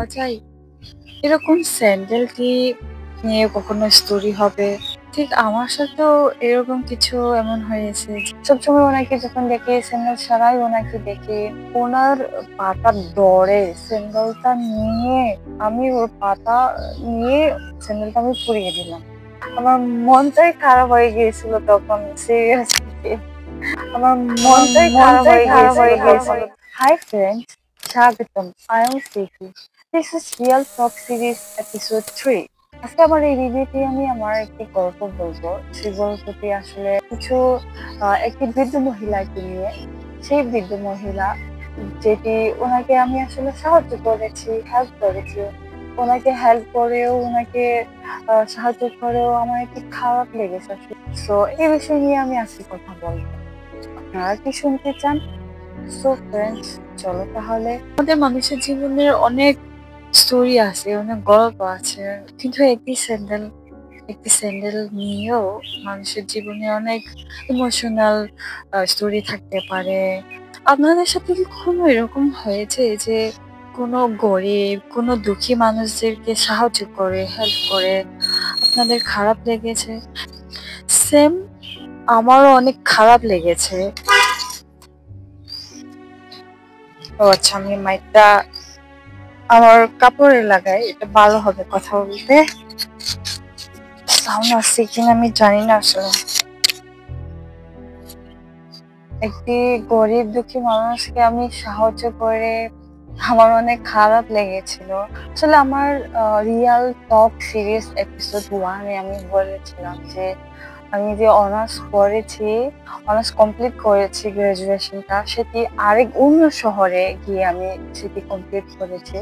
পাওয়া যায়? এরকম স্যান্ডেলটি নিয়ে কখনো স্টোরি হবে? ঠিক আমার সাথেও এরকম কিছু এমন হয়েছে। সবসময় ওনাকে যখন দেখি স্যান্ডেল ছাড়াই ওনাকে দেখি। ওনার পাটার ডরে স্যান্ডেলটা নিয়ে আমি ওর পাটা নিয়ে স্যান্ডেলটা আমি পুড়িয়ে দিলাম। আমার মনটাই খারাপ হয়ে গিয়েছিল তখন সিরিয়াসলি। আমার মনটাই খারাপ হয়ে গিয়েছিল। হাই ফ্রেন্ডস, স্বাগতম। I am Siki. This is Real Talk Series Episode 3. আজকে আমার এই ভিডিওতে আমি আমার একটি গল্প বলবো। সেই গল্পটি আসলে একটি বৃদ্ধ মহিলাকে নিয়ে। সেই বৃদ্ধ মহিলা যেটি ওনাকে আমি আসলে সাহায্য করেছি, হেল্প করেছি। ওনাকে হেল্প করেও ওনাকে সাহায্য করেও আমার একটু খারাপ লেগেছে আসলে। সো এই বিষয় নিয়ে আমি আজকে কথা বলবো। আপনারা কি শুনতে চান? সো ফ্রেন্ডস, চলো তাহলে। আমাদের মানুষের জীবনের অনেক স্টোরি আছে, অনেক গল্প আছে, কিন্তু একটি স্যান্ডেল নিয়েও মানুষের জীবনে অনেক ইমোশনাল স্টোরি থাকতে পারে। আপনাদের সাথে কি কখনো এরকম হয়েছে যে কোনো গরিব, কোনো দুঃখী মানুষদেরকে সাহায্য করে, হেল্প করে আপনাদের খারাপ লেগেছে? সেম, আমারও অনেক খারাপ লেগেছে। ও আচ্ছা, আমি মাইকটা আমার কাপড়ে লাগাই, এটা ভালো হবে কথা বলতে। সাউন্ড আসছে কিনা আমি জানি না আসলে। একটি গরিব দুঃখী মানুষকে আমি সাহায্য করে আমার অনেক খারাপ লেগেছিল। আসলে আমার রিয়াল টক সিরিজ এপিসোড 1 এ আমি বলেছিলাম যে আমি যে অনার্স করেছি, অনার্স কমপ্লিট করেছি, গ্রাজুয়েশনটা সেটি আরেক অন্য শহরে গিয়ে আমি সেটি কমপ্লিট করেছি।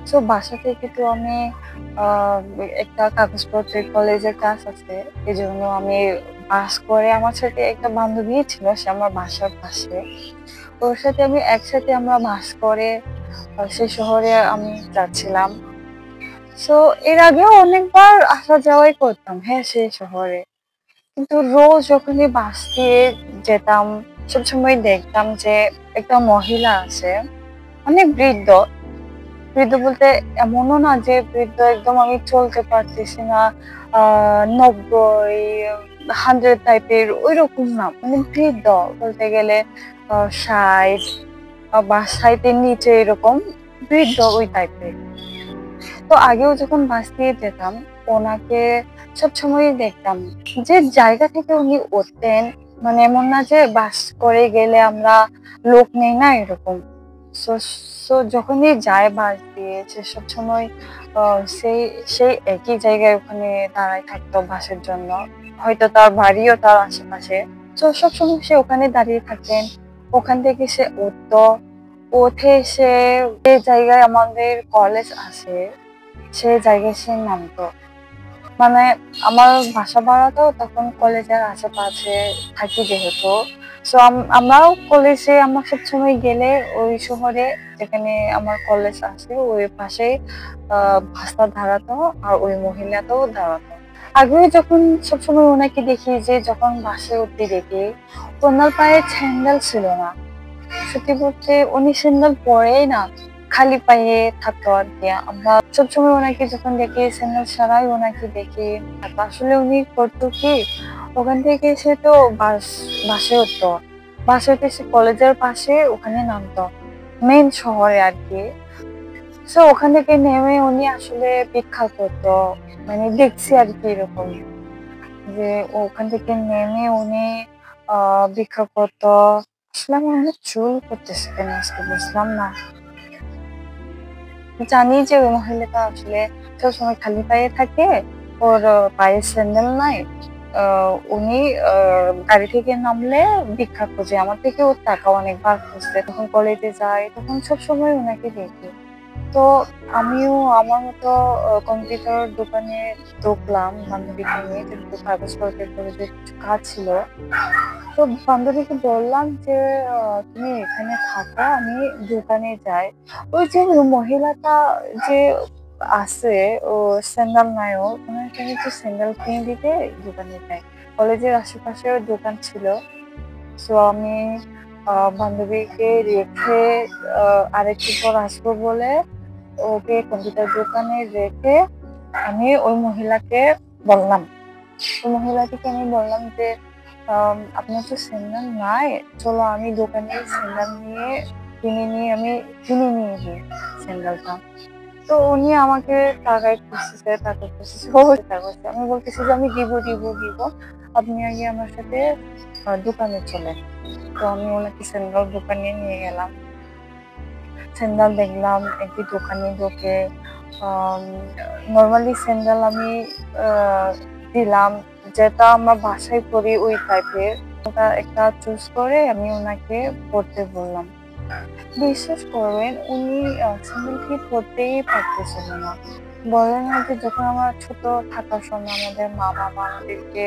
সো বাসা থেকে তো আমি আহ, একটা কাগজপত্রের কলেজের কাজ আছে, এই জন্য আমি বাস করে, আমার সাথে একটা বান্ধবী ছিল, সে আমার বাসার পাশে। ওর সাথে আমি একসাথে আমরা বাস করে সেই শহরে আমি যাচ্ছিলাম। সো এর আগেও অনেকবার আসা যাওয়াই করতাম, হ্যাঁ, সেই শহরে। কিন্তু রোজ যখনই বাস দিয়ে যেতাম, সবসময় দেখতাম যে একটা মহিলা আছে, অনেক বৃদ্ধ। বৃদ্ধ বলতে এমনও না যে বৃদ্ধ একদম আমি চলতে পারতেছি না, 90, 100 টাইপের, ওই রকম না, মানে বৃদ্ধ বলতে গেলে 60 বা 60-এর নিচে, এরকম বৃদ্ধ ওই টাইপের। তো আগেও যখন বাস দিয়ে যেতাম ওনাকে সবসময় দেখতাম যে জায়গা থেকে উনি উঠতেন, মানে এমন না যে বাস করে গেলে আমরা লোক নেই না এরকম। সো সো যখনই যায় বাস দিয়ে, সে সবসময় সেই সেই একই জায়গায় ওখানে দাঁড়ায় থাকতো বাসের জন্য। হয়তো তার বাড়িও তার আশেপাশে। তো সবসময় সে ওখানে দাঁড়িয়ে থাকতেন। ওখান থেকে সে উঠতো, উঠে সে যে জায়গায় আমাদের কলেজ আছে সেই জায়গায় সে নামতো। মানে আমার বাসা ভাড়াতো তখন কলেজের আশেপাশে থাকি যেহেতু, সো আমরাও কলেজে, আমরা সবসময় গেলে ওই শহরে যেখানে আমার কলেজ আছে ওই পাশে বাসটা দাঁড়াতো, আর ওই মহিলাটাও দাঁড়াতো। আগে যখন সবসময় ওনাকে দেখি, যে যখন বাসে উঠতে দেখি ওনার পায়ে স্যান্ডেল ছিল না। সত্যি বলতে উনি স্যান্ডেল পরেই না, খালি পায়ে থাকতো আর কি। আমরা সবসময় ওনাকে যখন দেখি স্যান্ডেল ছাড়াই ওনাকে দেখি। আসলে উনি করতো কি, ওখান থেকে এসে তো বাসে উঠতো, বাসে উঠে সে কলেজের পাশে ওখানে নামতো, মেইন শহরে আর কি। সো ওখান থেকে নেমে উনি আসলে ভিক্ষা করতো, মানে দেখছি আর কি এরকম, যে ওখান থেকে নেমে উনি ভিক্ষা করতো। আসলে আমার অনেক চুল করতেছে কেন আজকে বুঝলাম না। জানি যে ওই মহিলাটা আসলে সবসময় খালি পায়ে থাকে, ওর পায়ে স্যান্ডেল নাই। উনি গাড়ি থেকে নামলে ভিক্ষা খোঁজে, আমার থেকে ওর টাকা অনেকবার খুঁজছে। তখন কলেজে যায় তখন সবসময় ওনাকে দেখি। তো আমিও আমার মতো কম্পিউটার দোকানে ঢুকলাম বান্ধবীকে নিয়ে, যেহেতু কাগজপত্রের কলেজে কিছু কাজ ছিল। তো বান্ধবীকে বললাম যে তুমি এখানে থাকো, আমি দোকানে যাই। ওই যে মহিলাটা যে আছে, ও স্যান্ডেল নাই, ওনার জন্য একটু স্যান্ডেল কিনে দিতে দোকানে যাই। কলেজের আশেপাশে দোকান ছিল। তো আমি বান্ধবীকে রেখে আরেকটু পর আসবো বলে ওকে কম্পিউটার দোকানে রেখে আমি ওই মহিলাকে বললাম, ওই মহিলাটিকে আমি বললাম যে আপনার তো স্যান্ডেল নাই, চলো আমি দোকানে স্যান্ডেল কিনে নিয়ে দিই স্যান্ডেলটা। তো উনি আমাকে টাকায় খুঁজতেছে, আমি বলতেছি যে আমি দিব দিব দিব, আপনি আগে আমার সাথে দোকানে চলেন। তো আমি ওনাকে স্যান্ডেল দোকানে নিয়ে গেলাম। স্যান্ডেল দেখলাম একটি দোকানে ঢুকে নর্মালি স্যান্ডেল আমি দিলাম যেটা আমার বাসায় পরি ওই টাইপের, ওটা একটা চুজ করে আমি ওনাকে পড়তে বললাম। বিশ্বাস করবেন উনি স্যান্ডেলটি পড়তেই পারতেছিল না। বলেন না যে যখন আমরা ছোট থাকার সময় আমাদের মা বাবা আমাদেরকে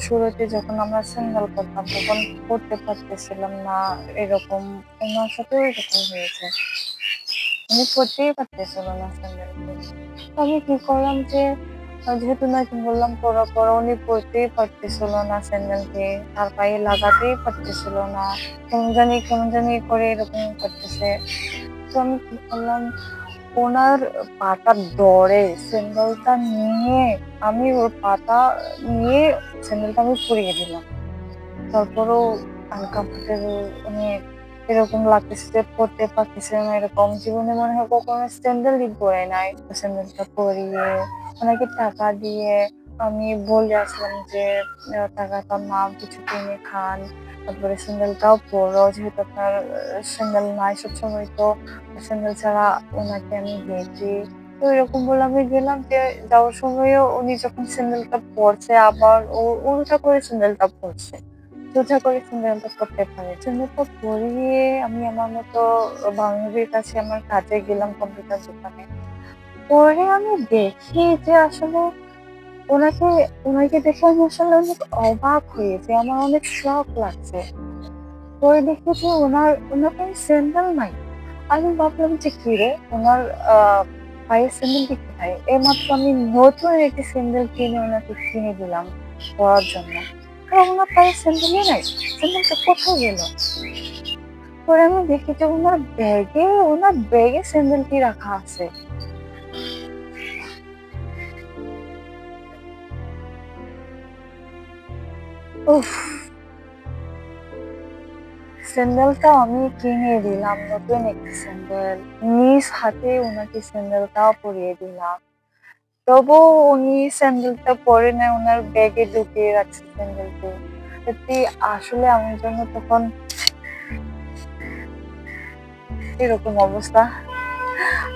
শুরুতে যখন আমরা স্যান্ডেল পরতাম তখন পড়তে পারতেছিলাম না, এরকম ওনার সাথেও এরকম হয়েছে। উনি পড়তেই পারতেছিল না স্যান্ডেলটি। আমি কি করলাম যে যেহেতু নাকি বললাম পড়া পড়া, উনি পড়তেই পারতেছিল না স্যান্ডেলটি, তার পায়ে লাগাতেই পারতেছিল না, কেমন জানি করে এরকম করতেছে। তো আমি কি করলাম, ওনার পাটা ধরে স্যান্ডেলটা নিয়ে আমি ওর পাটা নিয়ে স্যান্ডেলটা আমি পরিয়ে দিলাম। তারপরও আনকমফোর্টেবল, উনি এরকম লাগতেছে যে পড়তে পারতেছে না, এরকম জীবনে মনে হয় কখনো স্যান্ডেলই পরে নাই। স্যান্ডেলটা পরিয়ে ওনাকে টাকা দিয়ে আমি বলে আসলাম যে টাকাটা নাও, কিছু কিনে খান, তারপরে স্যান্ডেলটাও পরো, যেহেতু আপনার স্যান্ডেল নাই সবসময়, তো স্যান্ডেল ছাড়া ওনাকে আমি দেখি। তো এরকম বলে আমি গেলাম, যে যাওয়ার সময়ও উনি যখন স্যান্ডেলটা পরছে আবার ও উল্টা করে স্যান্ডেলটা পরছে, সোজা করে স্যান্ডেলটা পরতে পারে। স্যান্ডেলটা পরিয়ে আমি আমার মতো বান্ধবীর কাছে আমার কাজে গেলাম কম্পিউটার দোকানে। পরে আমি দেখি যে আসলে ওনাকে ওনাকে দেখে আমি আসলে অনেক অবাক হয়েছি, আমার অনেক শখ লাগছে। পরে দেখি যে ওনার পায়ে স্যান্ডেল নাই। আমি ভাবলাম যে কি রে, ওনার পায়ের স্যান্ডেলটি কোথায়? এইমাত্র আমি নতুন একটি স্যান্ডেল ওনাকে কিনে দিলাম পরার জন্য, ওনার পায়ের স্যান্ডেলই নাই, স্যান্ডেলটা কোথায় গেল? পরে আমি দেখি যে ওনার ব্যাগে স্যান্ডেলটি রাখা আছে। উফ, স্যান্ডেলটা আমি কিনে দিলাম, নতুন একটি স্যান্ডেল, নিজ হাতে ওনাকে স্যান্ডেলটাও পরিয়ে দিলাম। তবু উনি স্যান্ডেলটা পরে না, ওনার ব্যাগে ঢুকিয়ে রাখছে স্যান্ডেলটি। সত্যি আসলে আমার জন্য তখন এরকম অবস্থা,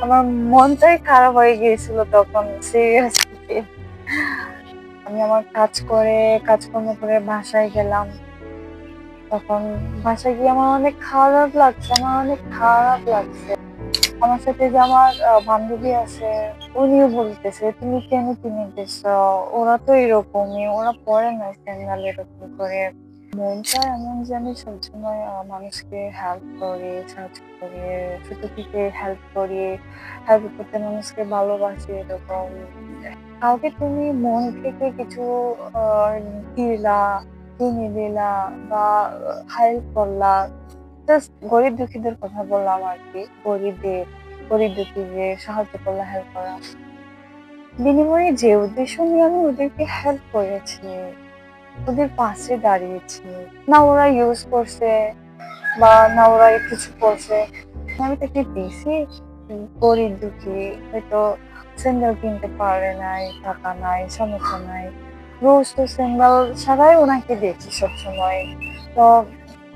আমার মনটাই খারাপ হয়ে গিয়েছিল তখন, সিরিয়াসলি। আমি আমার কাজকর্ম করে বাসায় গেলাম। তখন বাসায় গিয়ে আমার অনেক খারাপ লাগছে। আমার সাথে যে আমার বান্ধবী আছে, উনিও বলতেছে তুমি কেন কিনে দিচ্ছ, ওরা তো এরকমই, ওরা পরে না স্যান্ডেল এরকম করে। মনটা এমন জানি সবসময় মানুষকে হেল্প করে, সাহায্য করে, ছোট থেকে হেল্প করতে মানুষকে ভালোবাসি এরকম। কাউকে তুমি মন থেকে কিছু আহ, দিলা, কিনে দিলা বা হেল্প করলা, জাস্ট গরিব দুঃখীদের কথা বললাম আর কি, গরিব দুঃখীদের সাহায্য করলা, হেল্প করা, বিনিময়ে যে উদ্দেশ্য নিয়ে আমি ওদেরকে হেল্প করেছি, ওদের পাশে দাঁড়িয়েছি, না ওরা ইউজ করছে বা না ওরা কিছু করছে, আমি তাকে দিয়েছি। গরিব দুঃখী হয়তো স্যান্ডেল কিনতে পারে নাই, টাকা নাই, সমস্যা নাই, রোজ তো স্যান্ডেল ছাড়াই ওনাকে দেখি সবসময়। তো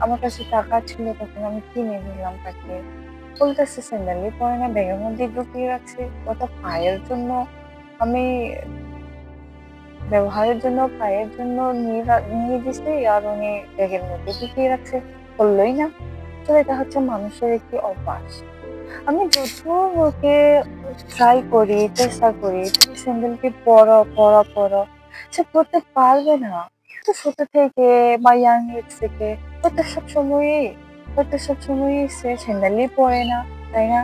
আমার কাছে টাকা ছিল, তখন আমি কিনে দিলাম তাকে। বলতেছে স্যান্ডেলই পরে না, ব্যাগের মধ্যে ঢুকিয়ে রাখছে, ওটা পায়ের জন্য, আমি ব্যবহারের জন্য পায়ের জন্য নিয়ে দিছি, আর উনি ব্যাগের মধ্যে ঢুকিয়ে রাখছে, বললোই না। তো এটা হচ্ছে মানুষের একটি অভ্যাস। আমি যত ওকে চেষ্টা করি তুমি স্যান্ডেলটি পরো, সে পড়তে পারবে না। তো ছোট থেকে বা ইয়াং এজ থেকে হয়তো সবসময়ই সে স্যান্ডেলই পরে না, তাই না?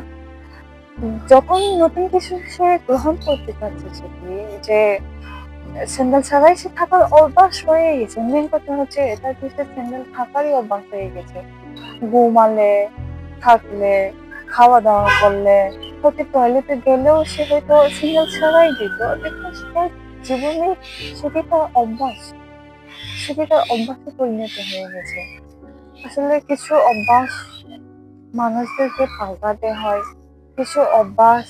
যখন নতুন কিছু সে গ্রহণ করতে পারছে, সেটি যে স্যান্ডেল ছাড়াই সে থাকার অভ্যাস হয়ে গেছে। মেন কথা হচ্ছে তার পিছনে স্যান্ডেল থাকারই অভ্যাস হয়ে গেছে। ঘুমালে, থাকলে, খাওয়া দাওয়া করলে, হয়তো টয়লেটে গেলেও সে হয়তো সিগন্যাল ছাড়াই দিত, বিকজ তার জীবনে সেটি তার অভ্যাস, সেটি তার অভ্যাসে পরিণত হয়ে গেছে। আসলে কিছু অভ্যাস মানুষদেরকে পাল্টাতে হয়, কিছু অভ্যাস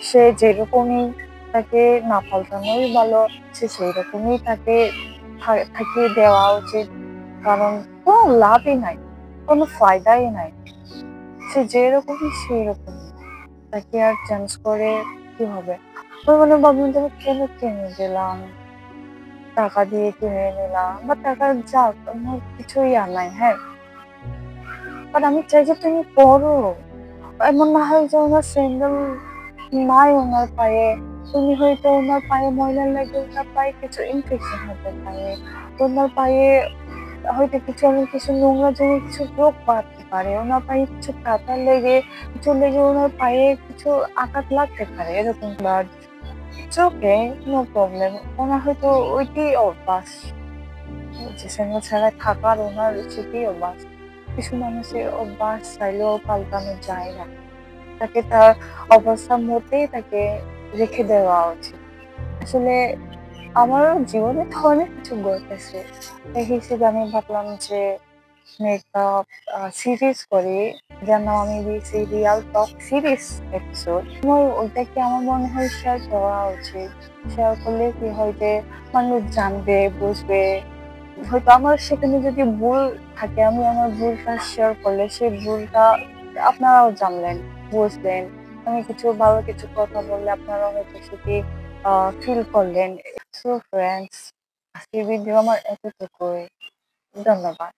সে যেরকমই তাকে না পাল্টানোই ভালো, সে সেই রকমই তাকে থাকিয়ে দেওয়া উচিত। কারণ কোনো লাভই নাই, কোনো ফায়দাই নাই। সে যেরকমই সেই রকমই, তাকে আর চেঞ্জ করে কি হবে? আমি মনে ভাবলাম যে আমি কেন কিনে দিলাম, টাকা দিয়ে কিনে নিলাম বা টাকা যাক, আমার কিছুই আর নাই, হ্যাঁ, বাট আমি চাই যে তুমি পড়ো। এমন না হয় যে ওনার স্যান্ডেল নাই ওনার পায়ে, তুমি হয়তো ওনার পায়ে ময়লা লেগে ওনার পায়ে কিছু ইনফেকশন হতে পারে, ওনার পায়ে হয়তো কিছু এমন কিছু নোংরা জিনিস কিছু রোগ বাঁধতে পারে, ওনার পায়ে কিছু কাঁটা লেগে কিছু লেগে ওনার পায়ে কিছু আঘাত লাগতে পারে, এরকম। But it's okay, no problem. ওনার হয়তো ওইটাই অভ্যাস, যে স্যান্ডেল ছাড়া থাকার ওনার সেটাই অভ্যাস। কিছু মানুষের অভ্যাস চাইলেও পাল্টানো যায় না, তাকে তার অবস্থার মধ্যেই তাকে রেখে দেওয়া উচিত। আসলে আমারও জীবনে তো অনেক কিছু ঘটেছে, এই হিসেবে আমি ভাবলাম যে একটা সিরিজ করি, যার নাম আমি দিয়েছি রিয়াল টক সিরিজ এপিসোড। আমার ওইটাকে আমার মনে হয় শেয়ার করা উচিত। শেয়ার করলে কি হয় যে মানুষ জানবে, বুঝবে। হয়তো আমার সেখানে যদি ভুল থাকে, আমি আমার ভুলটা শেয়ার করলে সেই ভুলটা আপনারাও জানলেন, বুঝলেন। আমি কিছু ভালো কিছু কথা বললে আপনারা হয়তো সেটি ফিল করলেন। সো ফ্রেন্ডস, আজকের ভিডিও আমার এতটুকুই। ধন্যবাদ।